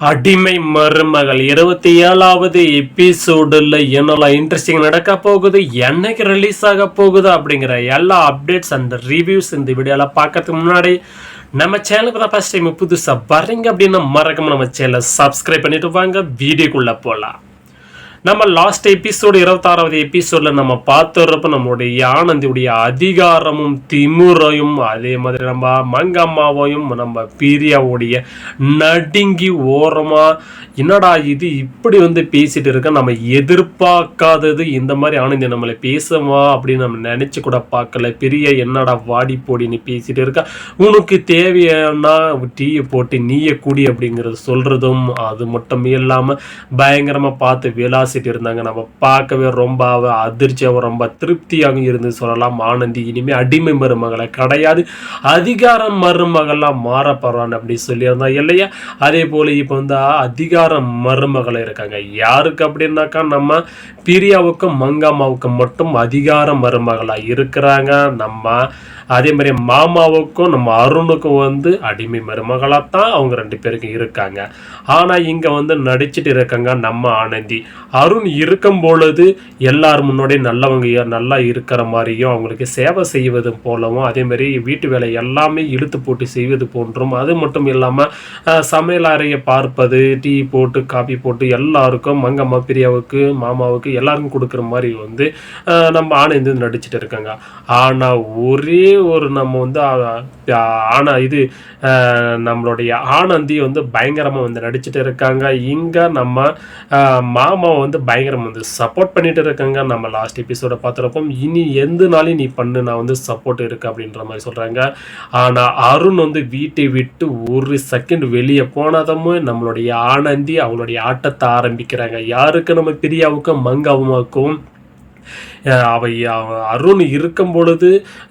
அடிமை மருமகள் 27வது எபிசோடுல என்னெல்லாம் இன்ட்ரெஸ்டிங் நடக்க போகுது, என்னைக்கு ரிலீஸ் ஆக போகுது அப்படிங்கிற எல்லா அப்டேட்ஸ் அண்ட் ரிவ்யூஸ் இந்த வீடியோல பார்க்கறதுக்கு முன்னாடி நம்ம சேனலுக்கு தான் ஃபர்ஸ்ட் டைம் புதுசாக வரீங்க அப்படின்னா மறக்காம நம்ம சேனலை சப்ஸ்கிரைப் பண்ணிட்டு வாங்க வீடியோக்குள்ள போகலாம். நம்ம லாஸ்ட் எபிசோடு 26வது எபிசோடில் நம்ம பார்த்துறப்ப நம்மளுடைய ஆனந்தியுடைய அதிகாரமும் திமுறையும், அதே மாதிரி நம்ம மங்கம்மாவையும் நம்ம பிரியாவுடைய நடுங்கி ஓரமாக என்னடா இது இப்படி பேசிட்டு இருக்க, நம்ம எதிர்பார்க்காதது இந்த மாதிரி ஆனந்தி நம்மளை பேசுவா அப்படின்னு நம்ம நினச்சி கூட பார்க்கல. பிரியா என்னடா வாடி போடின்னு பேசிட்டு இருக்கா, உனக்கு தேவையான டீயை போட்டு நீயே கூடி அப்படிங்கிறது சொல்கிறதும், அது மட்டும் இல்லாமல் பயங்கரமாக பார்த்து விளாசி இருந்தாங்க. நம்ம பார்க்கவே ரொம்ப அதிர்ச்சியாகவும் ரொம்ப திருப்தியாகவும் இருந்து சொல்லலாம். ஆனந்தி இனிமே அடிமை மருமகளை கிடையாது, அதிகார மருமகள்லாம் மாற போறான்னு அப்படி சொல்லியிருந்தா இல்லையா. அதே போல இப்போ அதிகார மருமகள் இருக்காங்க. யாருக்கு அப்படின்னாக்கா நம்ம பிரியாவுக்கும் மங்கம்மாவுக்கும் மட்டும் அதிகார மருமகளா இருக்கிறாங்க. நம்ம அதே மாதிரி மாமாவுக்கும் நம்ம அருணுக்கும் அடிமை மருமகளாத்தான் அவங்க ரெண்டு பேருக்கும் இருக்காங்க. ஆனால் இங்கே நடிச்சிட்டு இருக்காங்க நம்ம ஆனந்தி. அருண் இருக்கும் பொழுது எல்லாரும் முன்னாடி நல்லவங்க நல்லா இருக்கிற மாதிரியும், அவங்களுக்கு சேவை செய்வது போலவும், அதே மாதிரி வீட்டு வேலை எல்லாமே இழுத்து போட்டு செய்வது போன்றும், அது மட்டும் இல்லாமல் சமையல் அறையை பார்ப்பது, டீ போட்டு காபி போட்டு எல்லாருக்கும் மங்கம்மா பிரியாவுக்கு மாமாவுக்கு எல்லாருக்கும் கொடுக்குற மாதிரி நம்ம ஆனந்தி நடிச்சிட்டு இருக்காங்க. ஆனால் ஒரே ஒரு நம்ம இது நம்மளுடைய ஆனந்தி பயங்கரமாக நடிச்சிட்டு இருக்காங்க. இங்கே நம்ம மாமா பயங்கரம் சப்போர்ட் பண்ணிட்டு இருக்காங்க. நம்ம லாஸ்ட் எபிசோட பார்த்துறப்போம் இனி எந்த நாளையும் நீ பண்ணு, நான் சப்போர்ட் இருக்கு அப்படின்ற மாதிரி சொல்றாங்க. ஆனால் அருண் வீட்டை விட்டு ஒரு செகண்ட் வெளியே போனதும் நம்மளுடைய ஆனந்தி அவங்களுடைய ஆட்டத்தை ஆரம்பிக்கிறாங்க. யாருக்கு? நம்ம பிரியாவுக்கும் மங்காவுக்கும். அருண் இருக்கும் பொழுது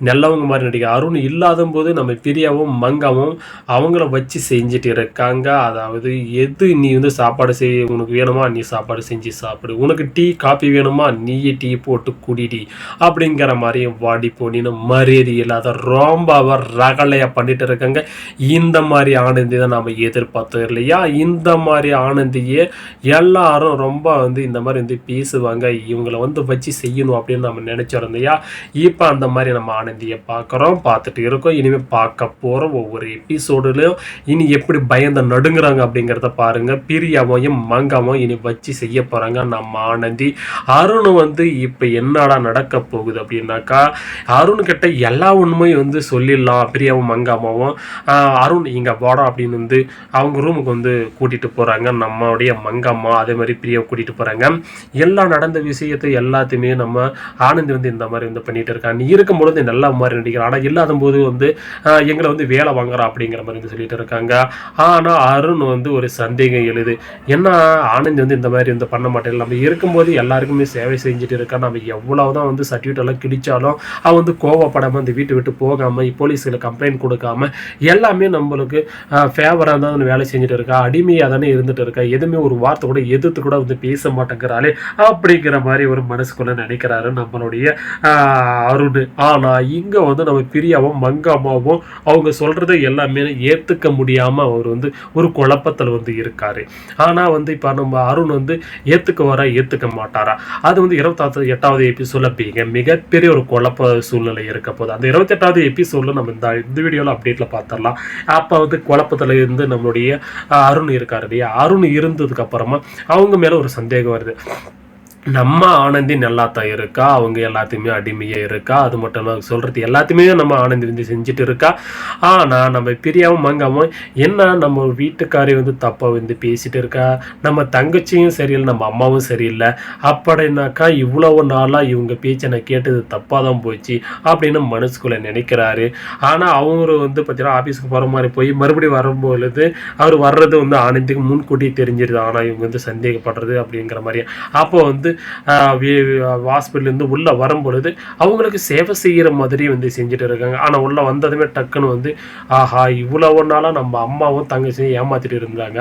நல்லவங்க மாதிரி நடிக்க, அருண் இல்லாத போது நம்ம பிரியாவும் மங்காவும் அவங்கள வச்சு செஞ்சுட்டு இருக்காங்க. அதாவது எது நீ சாப்பாடு செய்ய உனக்கு வேணுமா நீ சாப்பாடு செஞ்சு சாப்பிடு, உனக்கு டீ காப்பி வேணுமா நீயே டீ போட்டு குடிடி அப்படிங்கிற மாதிரி வாடி போனின்னு மரியாதை இல்லாத ரொம்ப ரகலையா பண்ணிட்டு இருக்காங்க. இந்த மாதிரி ஆனந்தி தான் நம்ம எதிர்பார்த்தோம் இல்லையா. இந்த மாதிரி ஆனந்தியே எல்லாரும் ரொம்ப இந்த மாதிரி பேசுவாங்க, இவங்களை வச்சு செய்யணும் அப்படின்னு நம்ம நினைச்சிருந்தையா. இப்போ அந்த மாதிரி நம்ம ஆனந்தியை பார்த்துட்டு இருக்கோம். இனிமேல் பார்க்க போகிறோம் ஒவ்வொரு எபிசோடுலையும் இனி எப்படி பயந்த நடுங்குறாங்க அப்படிங்கிறத பாருங்க. பிரியாவையும் மங்காவும் இனி வச்சு செய்ய போகிறாங்க நம்ம ஆனந்தி. அருண் இப்போ என்னடா நடக்க போகுது அப்படின்னாக்கா, அருண் கிட்ட எல்லா உண்மையும் சொல்லிடலாம். பிரியாவும் மங்காமாவும் அருண் இங்கே வாடா அப்படின்னு அவங்க ரூமுக்கு கூட்டிகிட்டு போகிறாங்க நம்மளுடைய மங்கம்மா. அதே மாதிரி பிரியாவை கூட்டிகிட்டு போகிறாங்க. எல்லாம் நடந்த விஷயத்தை எல்லாத்தையுமே நம்ம ஆனந்தி இந்த மாதிரி பண்ணிட்டு இருக்காங்க. நீ இருக்கும்பொழுது நல்ல மாதிரி நடிக்கிறான், ஆனால் இல்லாத போது எங்களை வேலை வாங்குறா அப்படிங்கிற மாதிரி சொல்லிட்டு இருக்காங்க. ஆனால் அருண் ஒரு சந்தேகம் எழுது, என்ன ஆனந்தி இந்த மாதிரி பண்ண மாட்டேன், நம்ம இருக்கும்போது எல்லாருக்குமே சேவை செஞ்சுட்டு இருக்கா, நம்ம எவ்வளவுதான் சர்டிஃபிகேட் எல்லாம் கிடிச்சாலும் அவன் கோவப்படாமல் இந்த வீட்டை விட்டு போகாமல் போலீஸில் கம்ப்ளைண்ட் கொடுக்காம எல்லாமே நம்மளுக்கு ஃபேவராக தான் வேலை செஞ்சுட்டு இருக்கா, அடிமையாக தானே இருந்துட்டு இருக்கா, எதுவுமே ஒரு வார்த்தை கூட எதிர்த்து கூட பேச மாட்டேங்கிறாளே அப்படிங்கிற மாதிரி ஒரு மனசுக்குள்ள நினைக்கிறாரு நம்மளுடைய அருண். ஆனால் இங்கே நம்ம பிரியாவும் மங்கம்மாவும் அவங்க சொல்றதை எல்லாமே ஏற்றுக்க முடியாமல் அவர் ஒரு குழப்பத்தில் இருக்காரு. ஆனால் இப்போ நம்ம அருண் ஏற்றுக்க மாட்டாரா, அது 28வது எபிசோட்ல மிகப்பெரிய ஒரு குழப்ப சூழ்நிலை இருக்க போது. அந்த 28வது எபிசோட்ல நம்ம இந்த வீடியோவில் அப்டேட்ல பார்த்துடலாம். அப்போ குழப்பத்தில் இருந்து நம்மளுடைய அருண் இருக்காரு இல்லையா. அருண் இருந்ததுக்கு அப்புறமா அவங்க மேல ஒரு சந்தேகம் வருது, நம்ம ஆனந்தி நல்லா தான் இருக்கா, அவங்க எல்லாத்தையுமே அடிமையே இருக்கா, அது மட்டும் இல்லாமல் சொல்கிறது எல்லாத்தையுமே நம்ம ஆனந்தி செஞ்சுட்டு இருக்கா. ஆனால் நம்ம பிரியாவும் மங்காவும் என்ன நம்ம வீட்டுக்காரி தப்பாக பேசிட்டு இருக்கா, நம்ம தங்கச்சியும் சரியில்லை நம்ம அம்மாவும் சரியில்லை, அப்படின்னாக்கா இவ்வளவு நாளாக இவங்க பேச்சை நான் கேட்டது தப்பாக தான் போச்சு அப்படின்னு மனசுக்குள்ளே நினைக்கிறாரு. ஆனால் அவங்க பார்த்தீங்கன்னா ஆஃபீஸுக்கு போகிற மாதிரி போய் மறுபடியும் வரும்பொழுது அவர் வர்றது ஆனந்திக்கு முன்கூட்டி தெரிஞ்சிருது. ஆனால் இவங்க சந்தேகப்படுறது அப்படிங்கிற மாதிரி அப்போ ஹாஸ்பிட்டலேருந்து உள்ளே வரும்பொழுது அவங்களுக்கு சேவை செய்கிற மாதிரி வந்து செஞ்சுட்டு இருக்காங்க. ஆனால் உள்ளே வந்ததுமே டக்குன்னு வந்து ஆஹா இவ்வளவு நாளாக நம்ம அம்மாவும் தங்கச்சியும் ஏமாத்திட்டு இருந்தாங்க,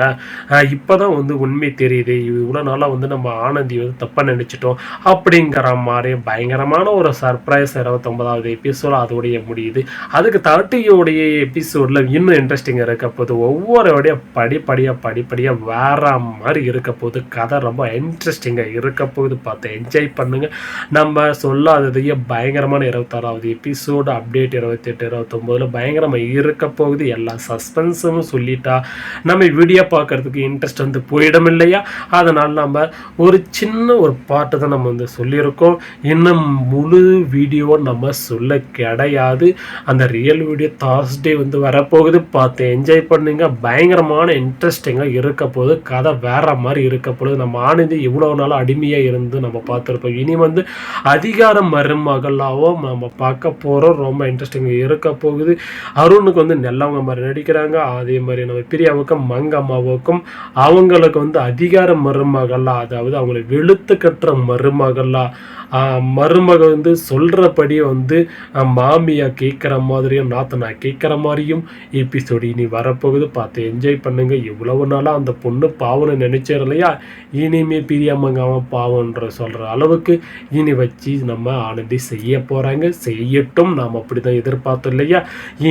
இப்போ தான் வந்து உண்மை தெரியுது, இவ்வளோ நாளாக வந்து நம்ம ஆனந்தி வந்து தப்பாக நினச்சிட்டோம் அப்படிங்கிற மாதிரி பயங்கரமான ஒரு சர்ப்ரைஸ் 29வது எபிசோட் அதோடைய முடியுது. அதுக்கு 30யோடைய எபிசோடில் இன்னும் இன்ட்ரெஸ்டிங்காக இருக்க போது ஒவ்வொருடைய படிப்படியாக வேற மாதிரி இருக்க போது கதை ரொம்ப இன்ட்ரெஸ்டிங்காக இருக்க போகுது. பார்த்து என்ஜாய் பண்ணுங்க. நம்ம சொல்லாததையே பயங்கரமான 26வது எபிசோடு அப்டேட் 28 29 பயங்கரமாக இருக்க போகுது. எல்லா சஸ்பென்ஸும் சொல்லிட்டா நம்ம வீடியோ பார்க்கறதுக்கு இன்ட்ரெஸ்ட் வந்து போயிடும் இல்லையா? அதனால் நம்ம ஒரு சின்ன ஒரு பாட்டு தான் நம்ம வந்து சொல்லியிருக்கோம். இன்னும் முழு வீடியோ நம்ம சொல்ல கிடையாது. அந்த ரியல் வீடியோ தார்ஸ்டே வந்து வரப்போகுது. பார்த்து என்ஜாய் பண்ணுங்க. பயங்கரமான இன்ட்ரெஸ்டிங்காக இருக்க போது கதை வேற மாதிரி இருக்க போகுது. நம்ம ஆனந்தி இவ்வளோ நாள் அடிமையாக இருந்து நம்ம பார்த்துருப்போம். இனி வந்து அதிகார மருமகளாகவும் நம்ம பார்க்க போகிறோம். ரொம்ப இன்ட்ரெஸ்டிங்காக இருக்க போகுது. அருணுக்கு வந்து நல்லவங்க மாதிரி நடிக்கிறாங்க. அதே மாதிரி நம்ம பிரியாவுக்கும் மங்கம்மாவுக்கும் அவங்களுக்கு வந்து அதிகார மருமகளா, அதாவது அவங்களை வெளுத்து கட்டுற மருமகளா, மருமக வந்து சொல்கிறபடி வந்து மாமியா கேட்குற மாதிரியும் நாத்தனா கேட்குற மாதிரியும் எபிசோடு இனி வரப்போகுது. பார்த்து என்ஜாய் பண்ணுங்க. எவ்வளவு நாளாக அந்த பொண்ணு பாவம்னு நினைச்சார் இல்லையா? இனிமே பிரியாமங்காமல் பாவன்ற சொல்கிற அளவுக்கு இனி வச்சு நம்ம ஆனந்தி செய்ய போகிறாங்க. செய்யட்டும், நாம் அப்படி தான் எதிர்பார்த்தோம் இல்லையா?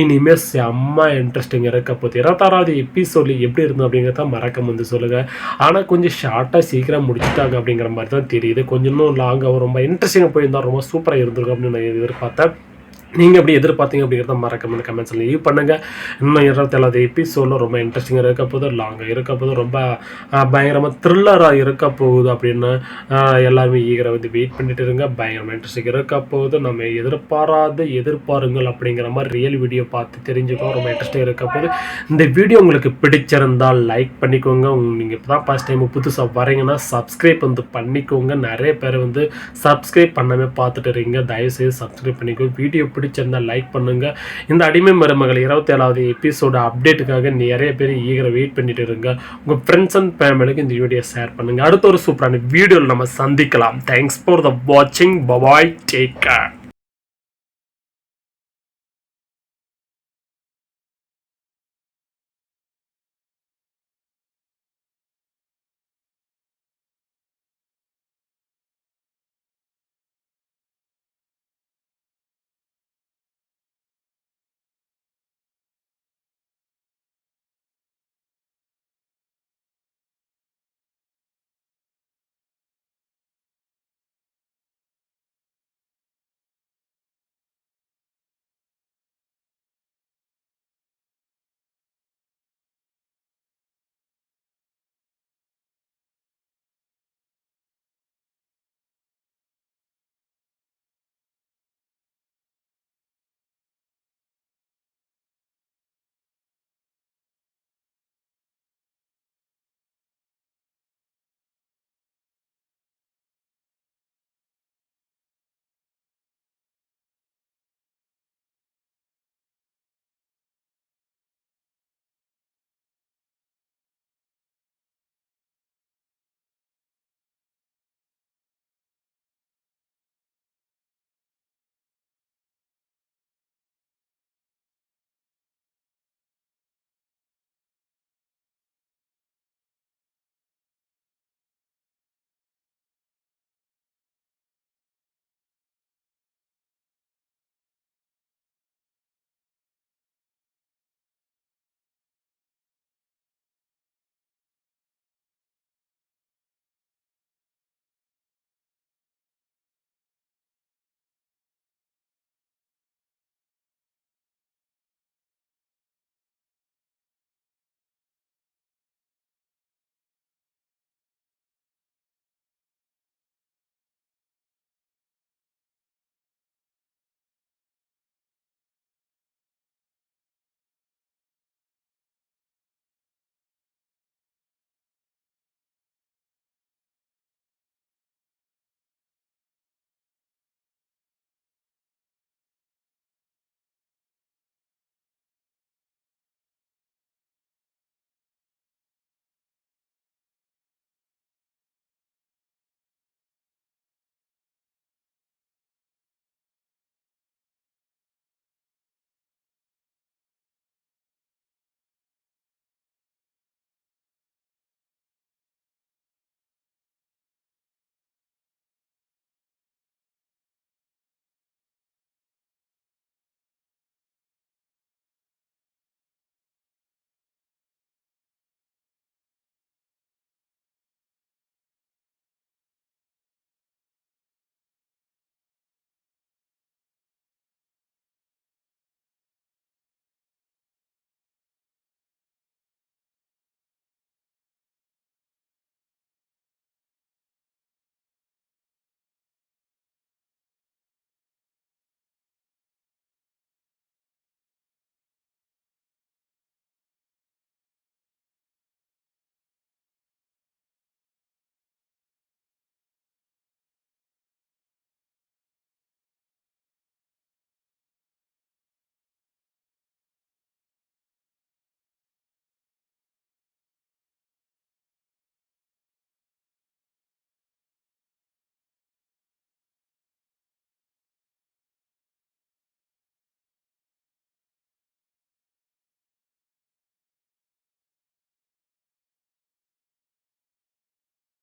இனிமேல் செம்ம இன்ட்ரெஸ்டிங் இருக்க போகுது. 26வது எபிசோடில் எப்படி இருந்தோம் அப்படிங்கிறத மறக்க வந்து சொல்லுங்கள். ஆனால் கொஞ்சம் ஷார்ட்டாக சீக்கிரம் முடிச்சுட்டாங்க அப்படிங்கிற மாதிரி தான் தெரியுது. கொஞ்சம் இன்னும் லாங்காக ரொம்ப இன்ட்ரெஸ்டிங்காக போயிருந்தால் ரொம்ப சூப்பராக இருந்திருக்கும் அப்படின்னு நான் எதிர்பார்த்தேன். நீங்கள் எப்படி எதிர்பார்த்தீங்க அப்படிங்கிறத மறக்காம கமெண்ட்ஸில் லீவ் பண்ணுங்கள். இன்னும் 27வது எபிசோடில் ரொம்ப இன்ட்ரெஸ்டிங்காக இருக்க போகுது, லாங்காக இருக்க போகுது, ரொம்ப பயங்கரமாக த்ரில்லராக இருக்க போகுது அப்படின்னு எல்லாருமே ஈகரை வந்து வெயிட் பண்ணிட்டு இருங்க. பயங்கரமாக இன்ட்ரெஸ்டிங் இருக்க போகுது. நம்ம எதிர்பாருங்கள் அப்படிங்கிற மாதிரி ரியல் வீடியோ பார்த்து தெரிஞ்சுக்கோ. ரொம்ப இன்ட்ரெஸ்டிங் இருக்க போகுது. இந்த வீடியோ உங்களுக்கு பிடிச்சிருந்தால் லைக் பண்ணிக்கோங்க. நீங்கள் இப்போ தான் ஃபஸ்ட் டைம் புதுசாக வரீங்கன்னா சப்ஸ்கிரைப் வந்து பண்ணிக்கோங்க. நிறைய பேர் வந்து சப்ஸ்கிரைப் பண்ணாமல் பார்த்துட்டு இருக்கீங்க. தயவுசெய்து சப்ஸ்கிரைப் பண்ணிக்கோங்க. வீடியோ பிடிச்சிருந்தால் லைக் பண்ணுங்க. இந்த அடிமை மருமகள் 27வது எபிசோடு அப்டேட்டுக்காக நிறைய பேர் ஈகரை வெயிட் பண்ணிட்டு இருங்க. உங்கள் ஃப்ரெண்ட்ஸ் அண்ட் ஃபேமிலிக்கு இந்த வீடியோ ஷேர் பண்ணுங்க. அடுத்த ஒரு சூப்பரான வீடியோவில் நம்ம சந்திக்கலாம். தேங்க்ஸ் ஃபார் த வாட்சிங். Bye bye, take care.